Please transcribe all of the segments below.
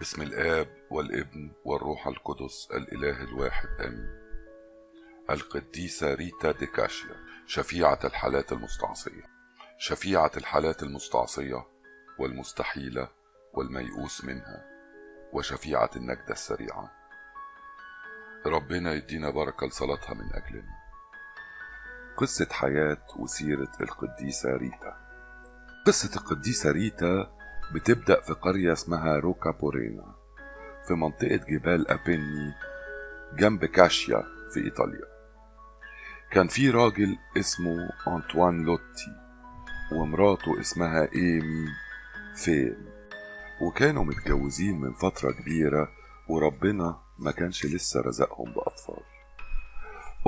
باسم الآب والابن والروح القدس الإله الواحد آمين. القديسة ريتا دي كاشيا، شفيعة الحالات المستعصية، شفيعة الحالات المستعصية والمستحيلة والميؤوس منها، وشفيعة النجدة السريعة. ربنا يدينا بركة لصلاتها من أجلنا. قصة حياة وسيرة القديسة ريتا. قصة القديسة ريتا بتبدأ في قرية اسمها روكا بورينا في منطقة جبال أبيني جنب كاشيا في إيطاليا. كان في راجل اسمه أنطوان لوتي ومراته اسمها إيمي فين، وكانوا متجوزين من فترة كبيرة وربنا ما كانش لسه رزقهم بأطفال.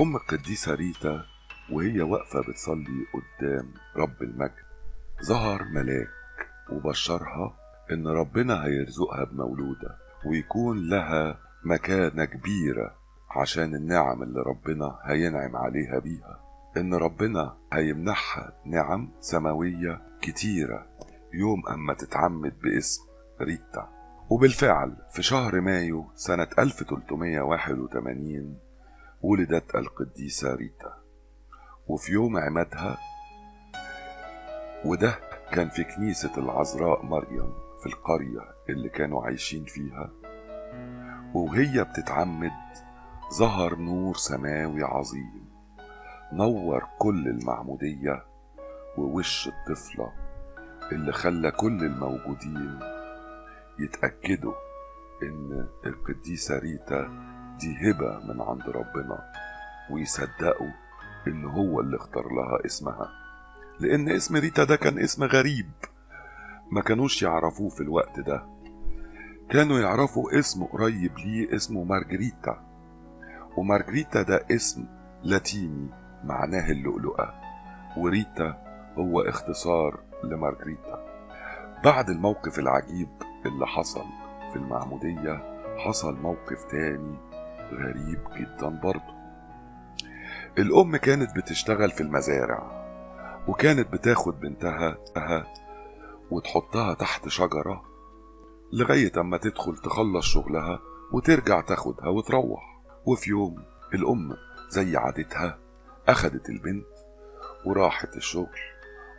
أم القديسة ريتا وهي واقفة بتصلي قدام رب المجد ظهر ملاك وبشرها إن ربنا هيرزقها بمولودة ويكون لها مكانة كبيرة عشان النعم اللي ربنا هينعم عليها بيها، إن ربنا هيمنحها نعم سماوية كتيرة يوم أما تتعمد باسم ريتا. وبالفعل في شهر مايو سنة 1381 ولدت القديسة ريتا. وفي يوم عمادها، وده كان في كنيسة العذراء مريم في القرية اللي كانوا عايشين فيها، وهي بتتعمد ظهر نور سماوي عظيم نور كل المعمودية ووش الطفلة، اللي خلى كل الموجودين يتأكدوا إن القديسة ريتا دي هبة من عند ربنا، ويصدقوا إن هو اللي اختار لها اسمها، لأن اسم ريتا ده كان اسم غريب ما كانوش يعرفوه في الوقت ده. كانوا يعرفوا اسم قريب ليه اسمه مارجريتا، ومارجريتا ده اسم لاتيني معناه اللؤلؤة، وريتا هو اختصار لمارجريتا. بعد الموقف العجيب اللي حصل في المعمودية حصل موقف تاني غريب جدا برضه. الأم كانت بتشتغل في المزارع، وكانت بتاخد بنتها وتحطها تحت شجرة لغاية اما تدخل تخلص شغلها وترجع تاخدها وتروح. وفي يوم الأم زي عادتها أخدت البنت وراحت الشغل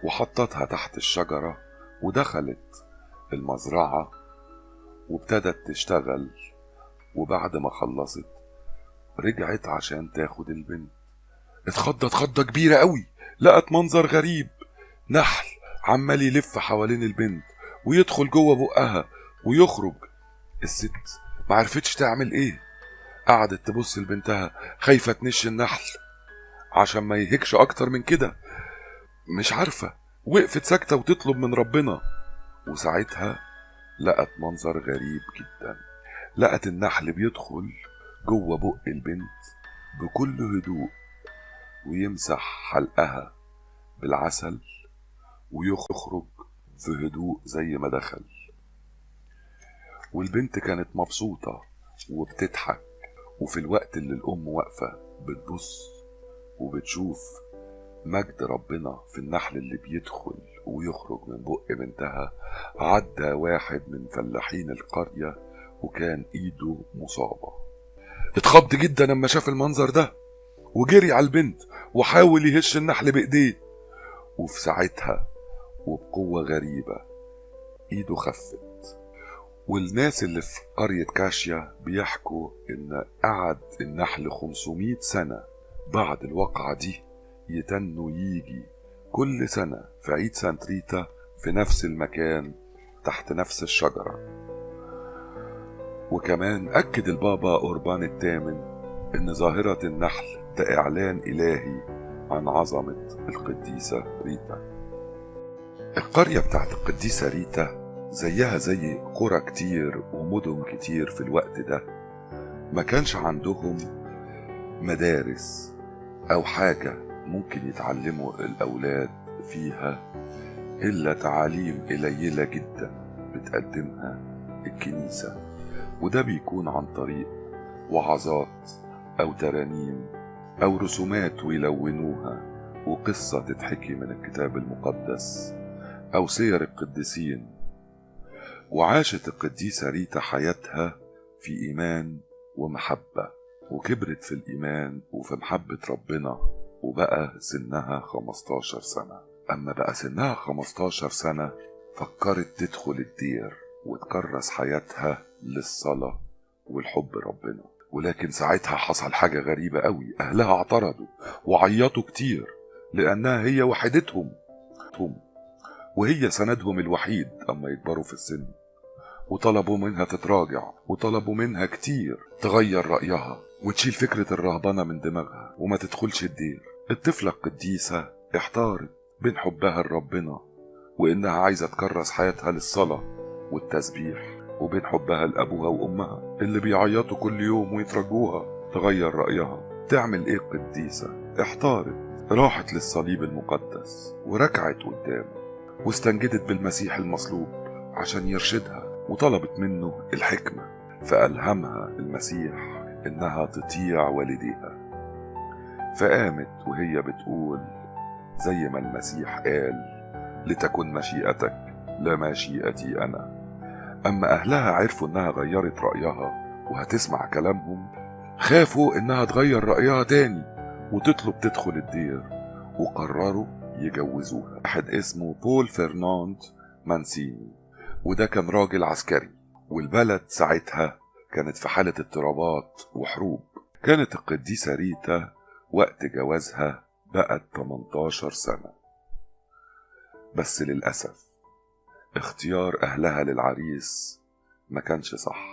وحطتها تحت الشجرة ودخلت المزرعة وابتدت تشتغل. وبعد ما خلصت رجعت عشان تاخد البنت، اتخضت خضة كبيرة قوي، لقت منظر غريب، نحل عمال يلف حوالين البنت ويدخل جوه بقها ويخرج. الست معرفتش تعمل ايه، قعدت تبص لبنتها خايفة تنش النحل عشان ما يهكش اكتر من كده، مش عارفة، وقفت ساكتة وتطلب من ربنا. وساعتها لقت منظر غريب جدا، لقت النحل بيدخل جوه بق البنت بكل هدوء ويمسح حلقها بالعسل ويخرج في هدوء زي ما دخل. والبنت كانت مبسوطة وبتضحك، وفي الوقت اللي الأم واقفة بتبص وبتشوف مجد ربنا في النحل اللي بيدخل ويخرج من بق بنتها، عدى واحد من فلاحين القرية وكان ايده مصابة. اتخض جدا لما شاف المنظر ده وجري على البنت وحاول يهش النحل بايديه، وفي ساعتها وبقوة غريبة ايده خفت. والناس اللي في قرية كاشيا بيحكوا ان قعد النحل 500 سنة بعد الواقعة دي يتنوا يجي كل سنة في عيد سانت ريتا في نفس المكان تحت نفس الشجرة. وكمان أكد البابا أوربان الثامن إن ظاهرة النحل ده إعلان إلهي عن عظمة القديسة ريتا. القرية بتاعت القديسة ريتا زيها زي قرى كتير ومدن كتير في الوقت ده ما كانش عندهم مدارس أو حاجة ممكن يتعلموا الأولاد فيها إلا تعاليم قليلة جدا بتقدمها الكنيسة، وده بيكون عن طريق وعظات أو ترانيم أو رسومات ويلونوها وقصة تتحكي من الكتاب المقدس أو سير القديسين. وعاشت القديسة ريتا حياتها في إيمان ومحبة، وكبرت في الإيمان وفي محبة ربنا، وبقى سنها 15 سنة. أما بقى سنها 15 سنة فكرت تدخل الدير وتكرس حياتها للصلاة والحب ربنا. ولكن ساعتها حصل حاجة غريبة قوي، أهلها اعترضوا وعيطوا كتير لأنها هي وحدتهم، وهي سندهم الوحيد أما يكبروا في السن، وطلبوا منها تتراجع، وطلبوا منها كتير تغير رأيها وتشيل فكرة الرهبنة من دماغها وما تدخلش الدير. الطفلة القديسة احتارت بين حبها لربنا وإنها عايزة تكرس حياتها للصلاة والتسبيح، وبين حبها لأبوها وأمها اللي بيعيطوا كل يوم ويترجوها تغير رأيها. تعمل إيه القديسة؟ احتارت، راحت للصليب المقدس وركعت قدامه واستنجدت بالمسيح المصلوب عشان يرشدها، وطلبت منه الحكمة، فألهمها المسيح إنها تطيع والديها. فقامت وهي بتقول زي ما المسيح قال: لتكن مشيئتك لا مشيئتي أنا. أما أهلها عرفوا إنها غيرت رأيها وهتسمع كلامهم، خافوا إنها تغير رأيها تاني وتطلب تدخل الدير، وقرروا يجوزوها. واحد اسمه بول فرناند مانسيني، وده كان راجل عسكري، والبلد ساعتها كانت في حالة اضطرابات وحروب. كانت القديسة ريتا وقت جوازها بقت 18 سنة، بس للأسف اختيار أهلها للعريس ما كانش صح،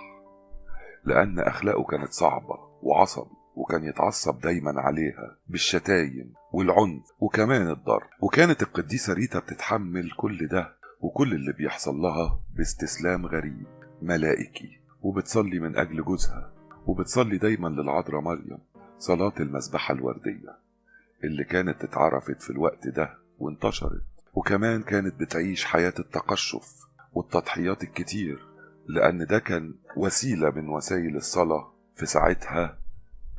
لأن أخلاقه كانت صعبة وعصبي، وكان يتعصب دايما عليها بالشتايم والعنف وكمان الضرب. وكانت القديسة ريتا بتتحمل كل ده وكل اللي بيحصل لها باستسلام غريب ملائكي، وبتصلي من أجل جوزها، وبتصلي دايما للعذراء مريم صلاة المذبحة الوردية اللي كانت اتعرفت في الوقت ده وانتشرت. وكمان كانت بتعيش حياة التقشف والتضحيات الكتير، لأن ده كان وسيلة من وسائل الصلاة في ساعتها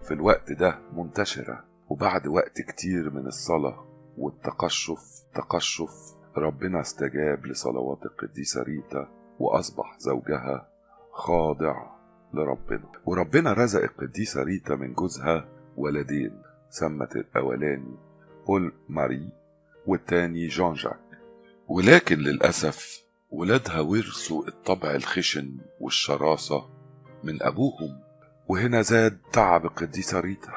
في الوقت ده منتشرة. وبعد وقت كتير من الصلاة والتقشف ربنا استجاب لصلوات القديسة ريتا، وأصبح زوجها خاضع لربنا. وربنا رزق القديسة ريتا من جوزها ولدين، سمت الأولاني بول ماري والتاني جان جاك. ولكن للأسف ولادها ورثوا الطبع الخشن والشراسة من أبوهم. وهنا زاد تعب القديسة ريتا،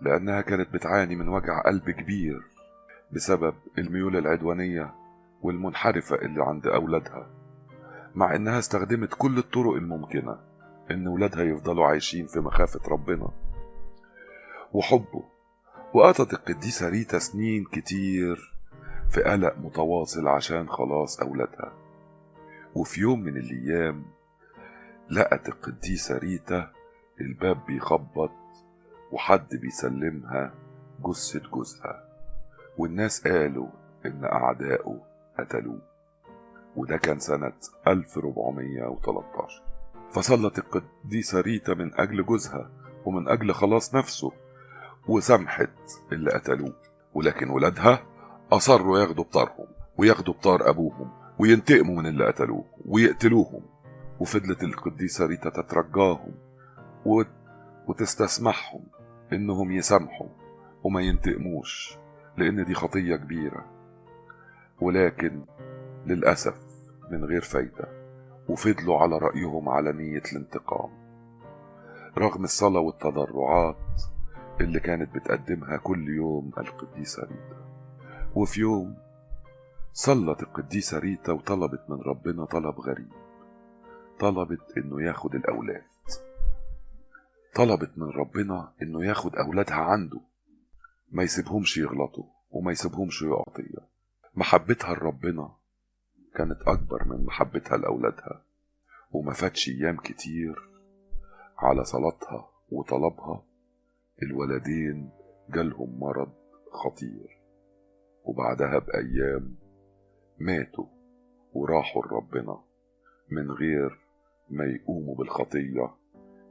لأنها كانت بتعاني من وجع قلب كبير بسبب الميول العدوانية والمنحرفة اللي عند أولادها، مع إنها استخدمت كل الطرق الممكنة إن ولادها يفضلوا عايشين في مخافة ربنا وحبه. وقضت القديسة ريتا سنين كتير في قلق متواصل عشان خلاص أولادها. وفي يوم من الأيام لقت القديسة ريتا الباب بيخبط وحد بيسلمها جثة جوزها، والناس قالوا إن أعدائه قتلوه، وده كان سنة 1413. فصلت القديسة ريتا من أجل جوزها ومن أجل خلاص نفسه وسامحت اللي قتلوه. ولكن ولادها أصروا ياخدوا بطارهم وياخدوا بطار أبوهم وينتقموا من اللي قتلوه ويقتلوهم. وفضلت القديسة ريتا تترجاهم وتستسمحهم إنهم يسامحوا وما ينتقموش، لأن دي خطية كبيرة. ولكن للأسف من غير فايدة، وفضلوا على رأيهم على نية الانتقام رغم الصلاة والتضرعات اللي كانت بتقدمها كل يوم القديسة ريتا. وفي يوم صلت القديسة ريتا وطلبت من ربنا طلب غريب، طلبت إنه ياخد الأولاد، طلبت من ربنا إنه ياخد أولادها عنده، ما يسيبهمش يغلطوا وما يسيبهمش يقطيع. محبتها لربنا كانت أكبر من محبتها لأولادها، وما فاتش أيام كتير على صلاتها وطلبها الولدين جالهم مرض خطير، وبعدها بأيام ماتوا وراحوا لربنا من غير ما يقوموا بالخطية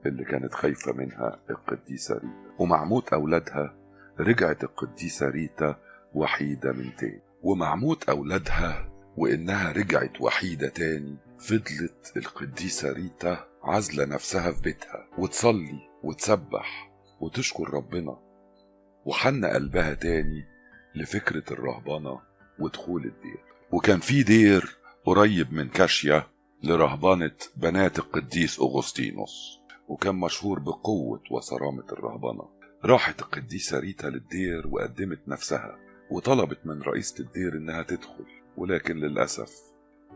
اللي كانت خايفة منها القديسة ريتا. ومع موت أولادها رجعت القديسة ريتا وحيدة من تاني. ومع موت أولادها وإنها رجعت وحيدة تاني فضلت القديسة ريتا عازلة نفسها في بيتها وتصلي وتسبح وتشكر ربنا، وحن قلبها تاني لفكرة الرهبنة ودخول الدير. وكان في دير قريب من كاشيا لرهبنة بنات القديس أغسطينوس، وكان مشهور بقوة وصرامة الرهبنة. راحت القديسة ريتا للدير وقدمت نفسها وطلبت من رئيسة الدير انها تدخل، ولكن للأسف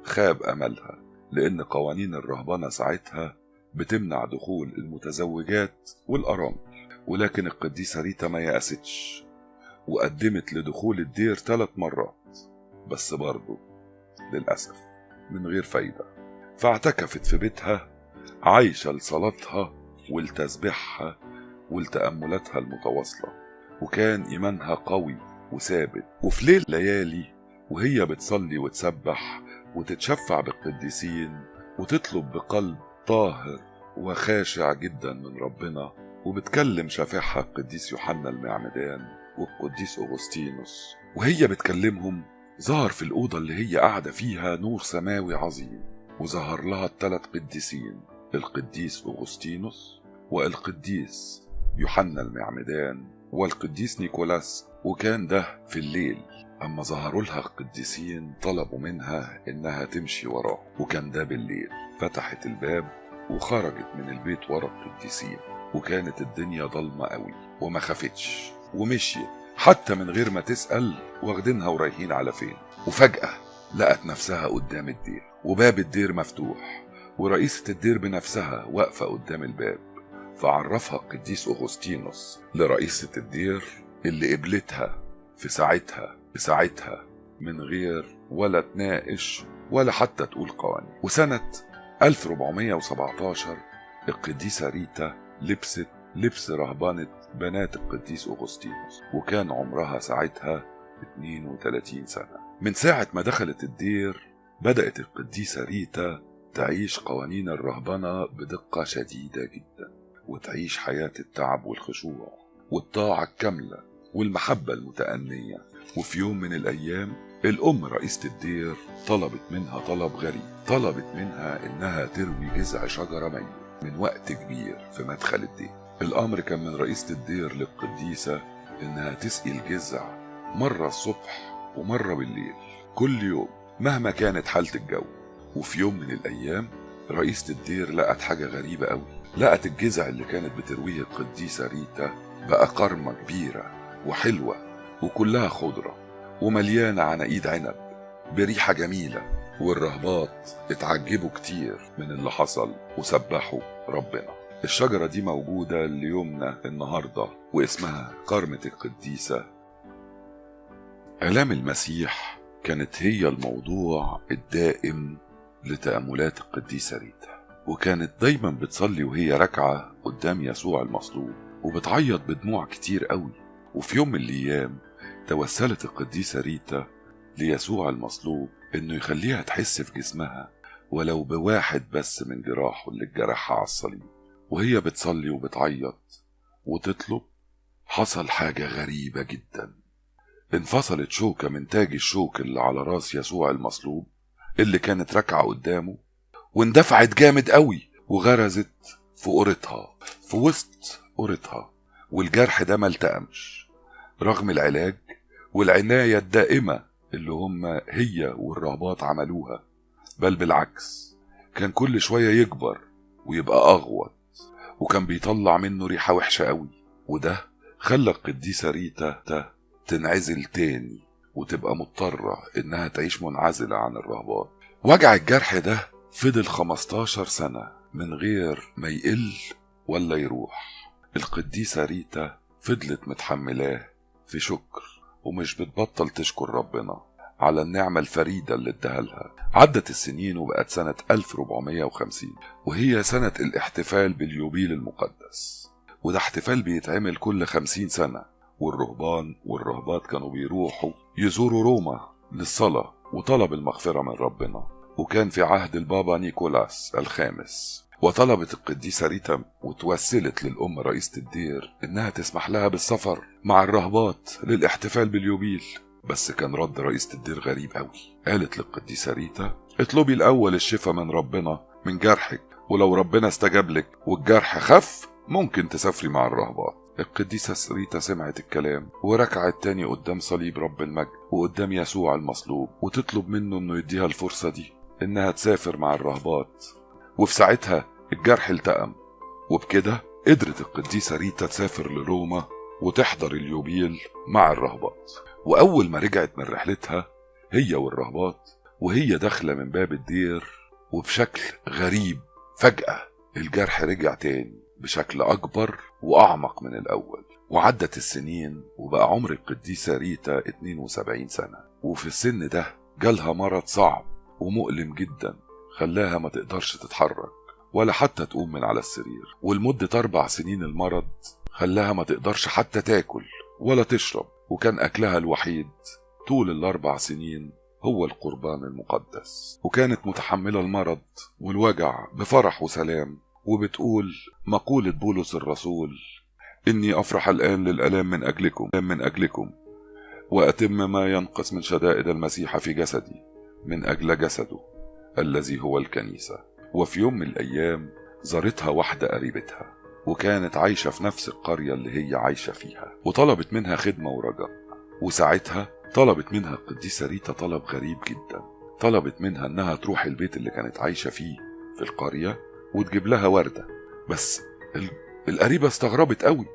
خاب أملها، لأن قوانين الرهبنة ساعتها بتمنع دخول المتزوجات والأرامل. ولكن القديسة ريتا ما يأستش وقدمت لدخول الدير 3 مرات، بس برضه للأسف من غير فايدة. فاعتكفت في بيتها عايشة لصلاتها ولتسبيحها ولتأملاتها المتواصلة، وكان إيمانها قوي وثابت. وفي ليل ليالي وهي بتصلي وتسبح وتتشفع بالقديسين وتطلب بقلب طاهر وخاشع جدا من ربنا، وبتكلم شفيعها القديس يوحنا المعمدان والقديس أغسطينوس، وهي بتكلمهم ظهر في الأوضة اللي هي قاعدة فيها نور سماوي عظيم، وظهر لها ال3 قديسين، القديس أغسطينوس والقديس يوحنا المعمدان والقديس نيكولاس. وكان ده في الليل. أما ظهروا لها القديسين طلبوا منها إنها تمشي وراه، وكان ده بالليل. فتحت الباب وخرجت من البيت ورا القديسين، وكانت الدنيا ضلمة قوي وما خفتش ومشيت حتى من غير ما تسأل واخدينها ورايحين على فين. وفجأة لقت نفسها قدام الدير، وباب الدير مفتوح، ورئيسة الدير بنفسها واقفة قدام الباب. فعرفها القديس أغسطينوس لرئيسة الدير اللي قبلتها في ساعتها من غير ولا تناقش ولا حتى تقول قوانين. وسنة 1417 القديسة ريتا لبست لبس رهبنة بنات القديس أغسطينوس، وكان عمرها ساعتها 32 سنة. من ساعة ما دخلت الدير بدأت القديسة ريتا تعيش قوانين الرهبنة بدقة شديدة جدا، وتعيش حياة التعب والخشوع والطاعة الكاملة والمحبة المتأنية. وفي يوم من الأيام الأم رئيسة الدير طلبت منها طلب غريب، طلبت منها إنها تروي جذع شجرة ميت من وقت كبير في مدخل الدير. الأمر كان من رئيسة الدير للقديسة إنها تسقي الجذع مرة الصبح ومرة بالليل كل يوم مهما كانت حالة الجو. وفي يوم من الأيام رئيسة الدير لقت حاجة غريبة قوي، لقت الجذع اللي كانت بترويه القديسة ريتا بقى قرمة كبيرة وحلوة وكلها خضرة ومليانة عناقيد عنب بريحة جميلة. والرهبات اتعجبوا كتير من اللي حصل وسبحوا ربنا. الشجرة دي موجودة ليومنا النهاردة واسمها قرمة القديسة. آلام المسيح كانت هي الموضوع الدائم لتأملات القديسة ريتا، وكانت دايما بتصلي وهي راكعة قدام يسوع المصلوب وبتعيط بدموع كتير قوي. وفي يوم من الأيام توسلت القديسة ريتا ليسوع المصلوب إنه يخليها تحس في جسمها ولو بواحد بس من جراحه اللي اتجرحها على الصليب. وهي بتصلي وبتعيط وتطلب حصل حاجة غريبة جدا. انفصلت شوكة من تاج الشوك اللي على راس يسوع المصلوب اللي كانت راكعة قدامه، واندفعت جامد قوي وغرزت في قرطها، في وسط قرطها، والجرح ده ملتأمش رغم العلاج والعناية الدائمة اللي هم هي والرهبات عملوها، بل بالعكس كان كل شوية يكبر ويبقى أغوط، وكان بيطلع منه ريحة وحشة قوي. وده خلى القديسة ريتا تنعزل تاني وتبقى مضطرة إنها تعيش منعزلة عن الرهبات. وجع الجرح ده فضل 15 سنة من غير ما يقل ولا يروح. القديسة ريتا فضلت متحملاه في شكر ومش بتبطل تشكر ربنا على النعمة الفريدة اللي اداها. عدت السنين وبقت سنة 1450 وهي سنة الاحتفال باليوبيل المقدس، وده احتفال بيتعمل كل 50 سنة. والرهبان والرهبات كانوا بيروحوا يزوروا روما للصلاة وطلب المغفرة من ربنا. وكان في عهد البابا نيكولاس الخامس. وطلبت القديسة ريتا وتوسلت للأم رئيسة الدير إنها تسمح لها بالسفر مع الرهبات للاحتفال باليوبيل. بس كان رد رئيسة الدير غريب قوي. قالت للقديسة ريتا اطلبي الأول الشفاء من ربنا من جرحك، ولو ربنا استجاب لك والجرح خف ممكن تسافري مع الرهبات. القديسة ريتا سمعت الكلام وركعت تاني قدام صليب رب المجد وقدام يسوع المصلوب، وتطلب منه انه يديها الفرصة دي انها تسافر مع الرهبات. وفي ساعتها الجرح التئم، وبكده قدرت القديسة ريتا تسافر لروما وتحضر اليوبيل مع الرهبات. وأول ما رجعت من رحلتها هي والرهبات وهي داخلة من باب الدير، وبشكل غريب فجأة الجرح رجع تاني بشكل أكبر وأعمق من الأول. وعدت السنين وبقى عمر القديسة ريتا 72 سنة، وفي السن ده جالها مرض صعب ومؤلم جدا خلاها ما تقدرش تتحرك ولا حتى تقوم من على السرير. ولمدة 4 سنين المرض خلاها ما تقدرش حتى تاكل ولا تشرب، وكان أكلها الوحيد طول ال4 سنين هو القربان المقدس. وكانت متحملة المرض والوجع بفرح وسلام، وبتقول مقولة بولس الرسول: إني أفرح الآن للألام من أجلكم وأتم ما ينقص من شدائد المسيح في جسدي من أجل جسده الذي هو الكنيسة. وفي يوم من الأيام زارتها واحدة قريبتها، وكانت عايشة في نفس القرية اللي هي عايشة فيها، وطلبت منها خدمة ورجاء. وساعتها طلبت منها القديسة ريتا طلب غريب جدا، طلبت منها انها تروح البيت اللي كانت عايشة فيه في القرية وتجيب لها وردة. بس القريبة استغربت قوي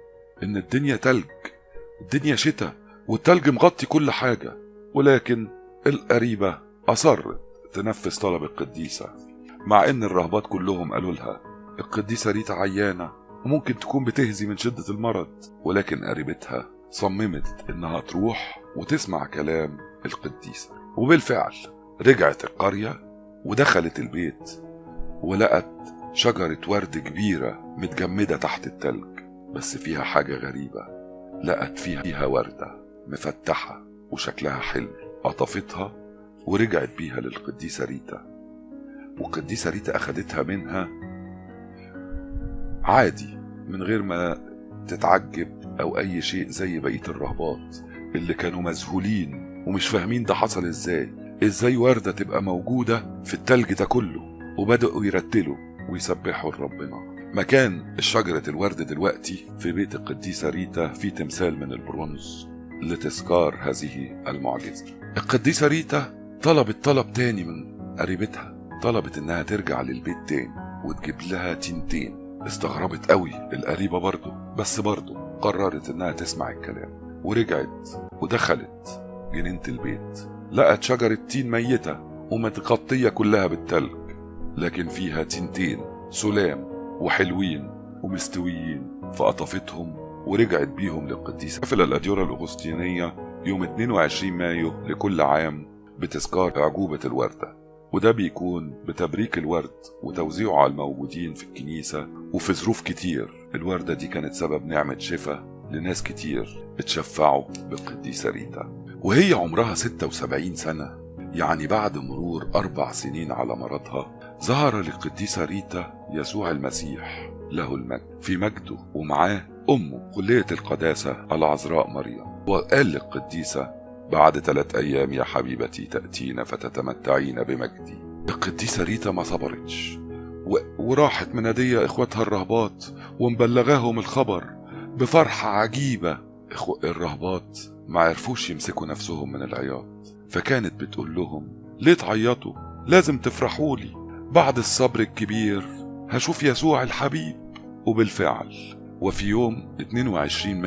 ان الدنيا تلج، الدنيا شتاء والتلج مغطي كل حاجة، ولكن القريبة أصرت تنفذ طلب القديسة، مع ان الرهبات كلهم قالوا لها القديسة ريتا عيانة وممكن تكون بتهزي من شدة المرض. ولكن قريبتها صممت انها تروح وتسمع كلام القديسة. وبالفعل رجعت القرية ودخلت البيت ولقت شجرة ورد كبيرة متجمدة تحت التلج، بس فيها حاجة غريبة، لقت فيها وردة مفتحة وشكلها حلو. قطفتها ورجعت بيها للقديسة ريتا، والقديسة ريتا أخدتها منها عادي من غير ما تتعجب أو أي شيء زي بقية الرهبات اللي كانوا مذهولين ومش فاهمين ده حصل إزاي وردة تبقى موجودة في التلج ده كله. وبدأوا يرتلوا ويسبحوا لربنا. مكان الشجرة الورد دلوقتي في بيت القديسة ريتا في تمثال من البرونز لتذكار هذه المعجزة. القديسة ريتا طلبت طلب تاني من قريبتها، طلبت انها ترجع للبيت تاني وتجيب لها تينتين. استغربت قوي القريبة بس برضو قررت انها تسمع الكلام، ورجعت ودخلت جنينة البيت، لقت شجرة تين ميتة ومتغطية كلها بالتلج، لكن فيها تينتين سلام وحلوين ومستويين. فقطفتهم ورجعت بيهم للقديسة. حفل الأديرة الأغسطينية يوم 22 مايو لكل عام بتذكار أعجوبة الوردة، وده بيكون بتبريك الورد وتوزيعه على الموجودين في الكنيسة. وفي ظروف كتير الوردة دي كانت سبب نعمة شفاء لناس كتير اتشفعوا بالقديسة ريتا. وهي عمرها 76 سنة، يعني بعد مرور 4 سنين على مرضها ظهر للقديسة ريتا يسوع المسيح له المجد في مجده، ومعاه أمه كلية القداسة العذراء مريم. وقال للقديسة: بعد 3 أيام يا حبيبتي تأتين فتتمتعين بمجدي. القديسة ريتا ما صبرتش وراحت منادية إخواتها الرهبات ومبلغاهم الخبر بفرحة عجيبة. الرهبات ما عرفوش يمسكوا نفسهم من العياط، فكانت بتقول لهم: ليه تعيطوا؟ لازم تفرحولي، بعد الصبر الكبير هشوف يسوع الحبيب. وبالفعل وفي يوم 22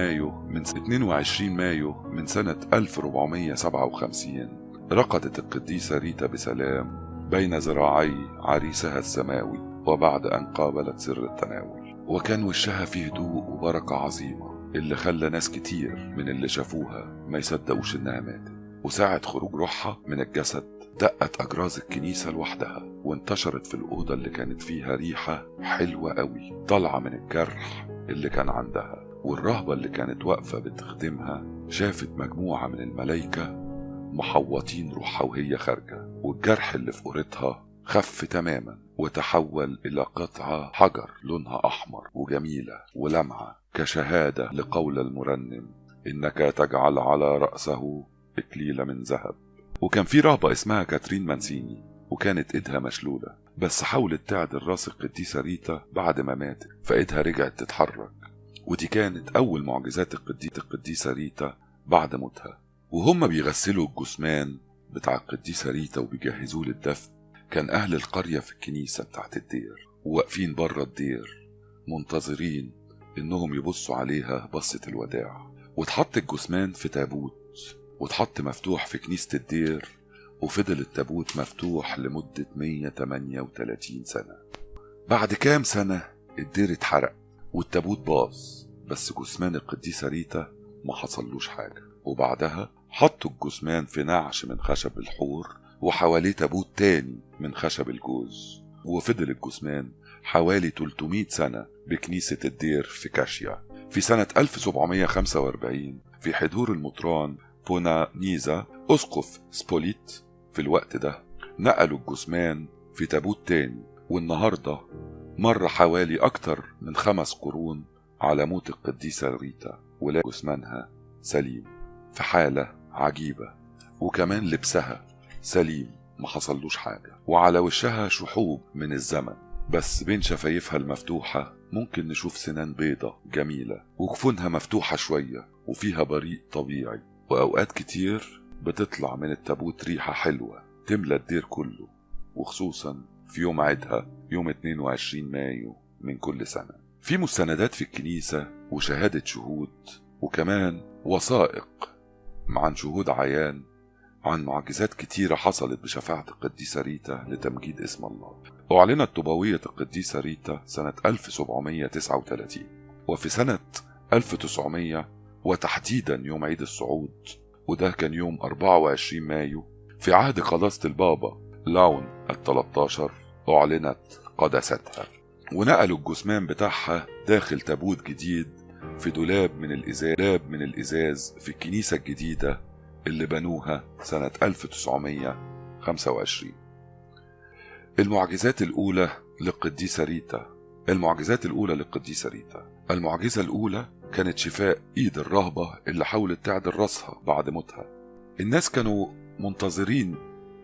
مايو من سنة 1457 رقدت القديسة ريتا بسلام بين ذراعي عريسها السماوي، وبعد أن قابلت سر التناول، وكان وشها فيه هدوء وبركة عظيمة اللي خلى ناس كتير من اللي شافوها ما يصدقوش إنها ماتت. وساعة خروج روحها من الجسد دقت أجراز الكنيسة لوحدها، وانتشرت في الأوضة اللي كانت فيها ريحة حلوة قوي طالعة من الجرح اللي كان عندها. والرهبة اللي كانت واقفة بتخدمها شافت مجموعة من الملايكة محوطين روحها وهي خارجة، والجرح اللي في قورتها خف تماما وتحول إلى قطعة حجر لونها أحمر وجميلة ولمعة كشهادة لقول المرنم: إنك تجعل على رأسه إكليل من ذهب. وكان في رهبة اسمها كاترين مانسيني، وكانت ايدها مشلولة، بس حاولت تعدل راس القديسة ريتا بعد ما ماتت فايدها رجعت تتحرك، ودي كانت أول معجزات القديسة ريتا بعد موتها. وهم بيغسلوا الجثمان بتاع القديسة ريتا وبيجهزوه للدفن، كان أهل القرية في الكنيسة بتاعت الدير وواقفين بره الدير منتظرين إنهم يبصوا عليها بصة الوداع. واتحط الجثمان في تابوت واتحط مفتوح في كنيسة الدير، وفضل التابوت مفتوح لمدة 138 سنة. بعد كام سنة الدير اتحرق والتابوت باظ، بس جثمان القديسة ريتا ما حصلوش حاجة. وبعدها حطوا الجثمان في نعش من خشب الحور وحواليه تابوت تاني من خشب الجوز، وفضل الجثمان حوالي 300 سنة بكنيسة الدير في كاشيا. في سنة 1745 في حضور المطران بونانيزا أسقف سبوليت في الوقت ده نقلوا الجثمان في تابوت تاني، والنهاردة مر حوالي أكتر من 5 قرون على موت القديسة ريتا ولا جثمانها سليم في حالة عجيبة، وكمان لبسها سليم ما حصلوش حاجة، وعلى وشها شحوب من الزمن، بس بين شفايفها المفتوحة ممكن نشوف سنان بيضة جميلة، وجفونها مفتوحة شوية وفيها بريق طبيعي. وأوقات كتير بتطلع من التابوت ريحة حلوة تملى الدير كله، وخصوصا في يوم عيدها يوم 22 مايو من كل سنة. في مستندات في الكنيسة وشهادة شهود وكمان وثائق عن شهود عيان عن معجزات كتيرة حصلت بشفاعة القديسة ريتا لتمجيد اسم الله. أعلنت طوباوية القديسة ريتا سنة 1739، وفي سنة 1900 وتحديدا يوم عيد الصعود، وده كان يوم 24 مايو في عهد قداسة البابا لاون 13 أعلنت قداستها، ونقلوا الجثمان بتاعها داخل تابوت جديد في دولاب من الإزاز في الكنيسة الجديدة اللي بنوها سنة 1925. المعجزات الأولى للقديسة ريتا. المعجزة الأولى كانت شفاء إيد الرهبة اللي حاولت تعدل راسها بعد موتها. الناس كانوا منتظرين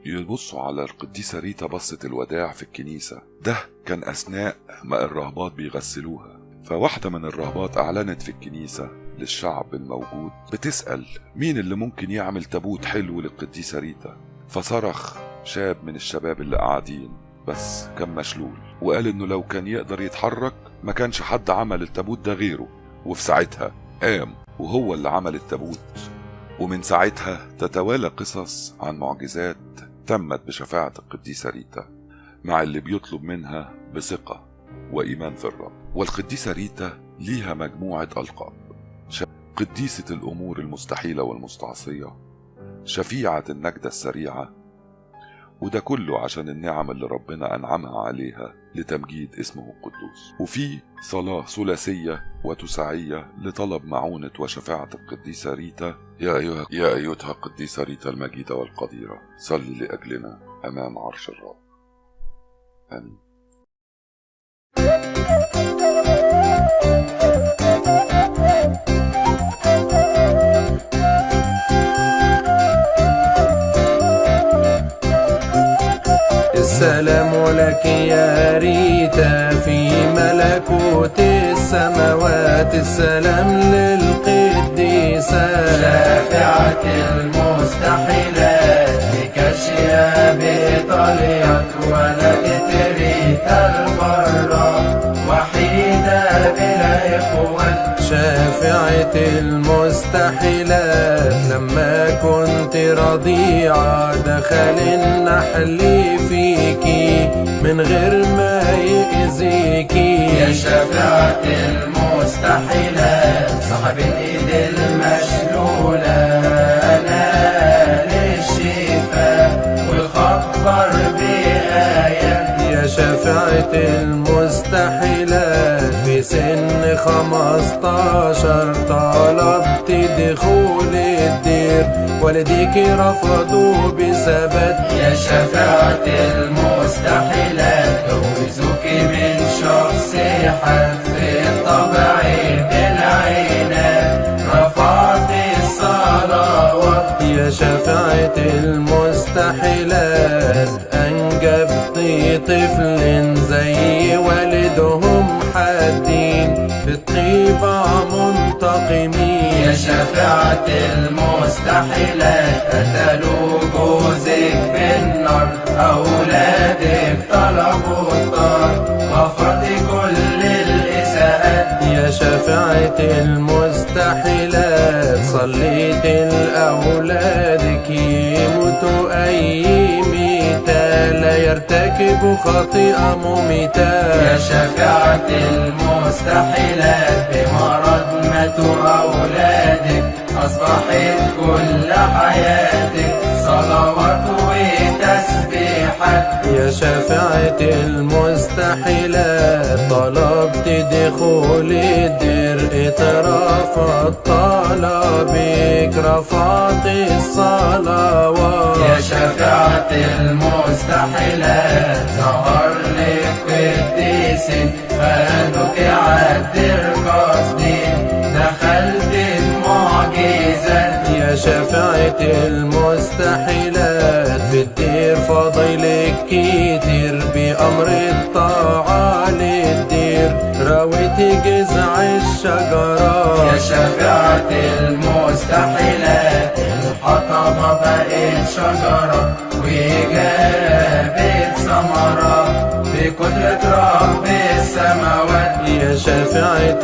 يبصوا على القديسة ريتا بصة الوداع في الكنيسة، ده كان أثناء ما الرهبات بيغسلوها. فواحدة من الرهبات أعلنت في الكنيسة للشعب الموجود بتسأل مين اللي ممكن يعمل تابوت حلو للقديسة ريتا. فصرخ شاب من الشباب اللي قاعدين بس كان مشلول، وقال إنه لو كان يقدر يتحرك ما كانش حد عمل التابوت ده غيره. وفي ساعتها قام وهو اللي عمل التابوت. ومن ساعتها تتوالى قصص عن معجزات تمت بشفاعة القديسة ريتا مع اللي بيطلب منها بثقة وإيمان في الرب. والقديسة ريتا ليها مجموعة ألقاب: قديسة الأمور المستحيلة والمستعصية، شفيعة النجدة السريعة، وده كله عشان النعم اللي ربنا أنعمها عليها لتمجيد اسمه القدوس. وفي صلاة ثلاثية وتساعية لطلب معونة وشفاعة القديسة ريتا: يا أيتها القديسة ريتا المجيدة والقديرة، صلي لأجلنا أمام عرش الرب. آمين. السلام لك يا ريتا في ملكوت السماوات، السلام للقديسة شافعة المستحيلات في كاشيا بإيطاليا، اتولدت ريتا البرة وحيدة بلا إخوان. شافعة المستحيلات لما كنت رضيعة دخل النحل فيكي من غير ما يأذيكي. يا شافعة المستحيلات صاحب الإيد المشلولة، أنا للشفاء والخبر بآية. يا شافعة المستحيلات في سن 15 طلبت دخول الدير، والديك رفضوا بثبات. يا شفاعة المستحيلات جوزوك من شخص حف الطبع بالعينات، رفعت الصلوات. يا شفاعة المستحيلات طفل زي والدهم حادين في الطيبة منتقمين. يا شفاعة المستحيلات قتلوا جوزك بالنار، أولادك طلبوا الطار، غفرت كل الإساءات. يا شفاعة المستحيلات صليت لأولادك يموتوا أي ميتة لا يرتكبوا خطيئة مميتة. يا شفاعة المستحيلات بمرض ماتوا أولادك، أصبحت كل حياتك صلوات وتسبيحات. يا شفاعة المستحيلات طلبت دخول الدير اترفض طلبك رفعت الصلوات. يا شفاعة المستحيلات ظهر لك قديسك، خدوك عالدير قصدين، دخلت المعجزات. يا شفاعة المستحيلات في الدير فضيلك كتير بأمر الطاعة للدير راويت جذع الشجرة. يا شفاعة المستحيلات الحطبة بقت شجرة وجابت ثمرة بقدرة رب السماوات. يا شفاعة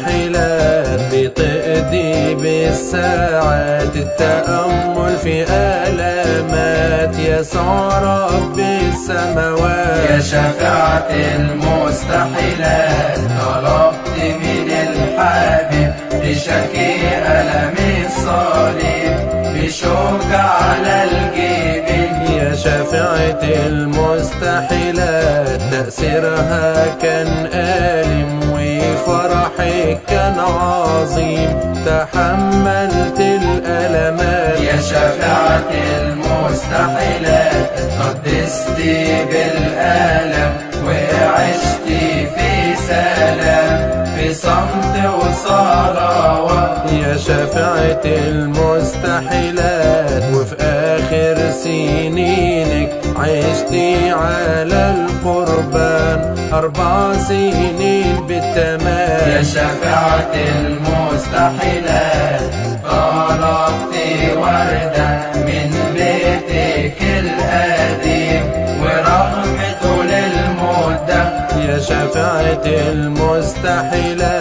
المستحيلات بتقضي بالساعات التأمل في آلامات يسوع رب السماوات. يا شفاعة المستحيلات طلبت من الحبيب تشكي ألم الصليب بشوك على الجبين. يا شفاعة المستحيلات تأثيرها كان آلم وفرحك كان عظيم تحملت الألمات. يا شفاعة المستحيلات قدست بالألم وعشت في سلام في صمت وصلوات. يا شفاعة المستحيلات وفي آخر سنينك عشتي على القربان 4 سنين بالتمام. يا شفاعة المستحيلات طلبت وردة من بيتك القديم ورغمته للمدة. يا شفاعة المستحيلات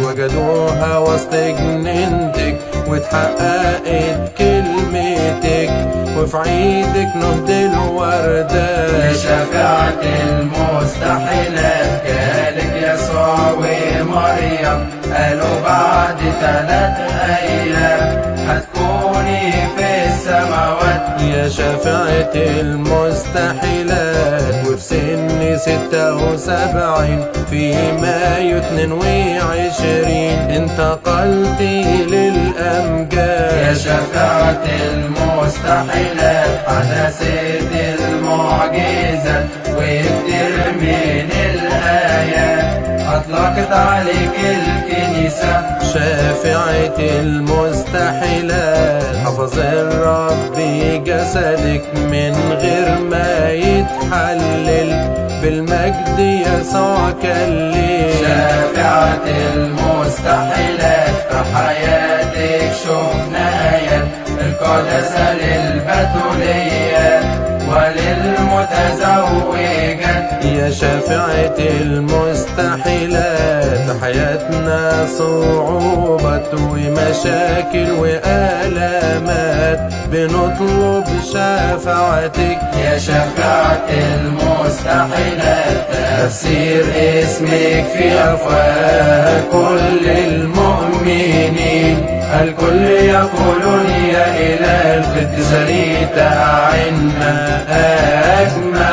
وجدوها وسط جنينتك واتحققت كلمتك وفي عيدك نهد الوردة. يا شفاعة المستحيلات جالك يسوع ومريم قالوا بعد 3 أيام هتكوني في السماوات. يا شفاعة المستحيلات وفي سن 76 في مايو 22 انتقلت للأمجاد. يا شفاعة المستحيلات حدثت المعجزات وكتير من الآيات أطلقت عليك الكنيسة. شافعة المستحيلات حفظ الرب جسدك من غير ما يتحلل بالمجد يسوع كلل. شافعة المستحيلات في حياتك شفنا آيات القداسة للبتوليات وللمتزوجات. يا شافعة المستحيلات حياتنا صعوبات ومشاكل وآلامات بنطلب شفاعتك. يا شفاعة المستحيلات تفسير اسمك في أفواه كل المؤمنين، الكل يقولون يا إله القدس ليت أعنا أجمعين.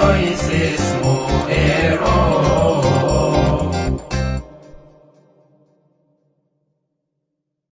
choice is